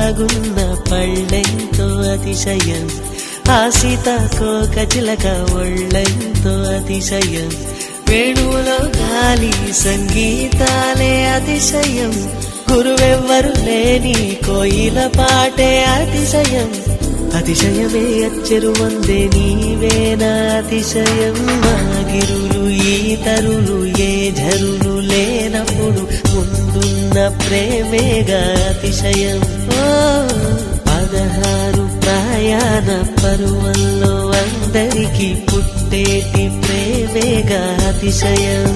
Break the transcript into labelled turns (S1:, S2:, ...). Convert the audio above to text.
S1: బాగున్న పళ్ళెంతో అతిశయం, ఆ సీతాకోక చిలక ఒళ్ళెంతో అతిశయం, వేణువులో గాలి సంగీతాలే అతిశయం, గురువెవ్వరు లేని కోయిల పాటే అతిశయం, అతిశయమే అచ్చెరు వందే నీవేనా అతిశయం. మాగిరులు ఈతరులు ఏ ఝరులు లేనప్పుడు ముందున్న ప్రేమేగా అతిశయం. 16 ప్రయాణ పరువల్లో అందరికీ పుట్టేటి ప్రేమేగా అతిశయం.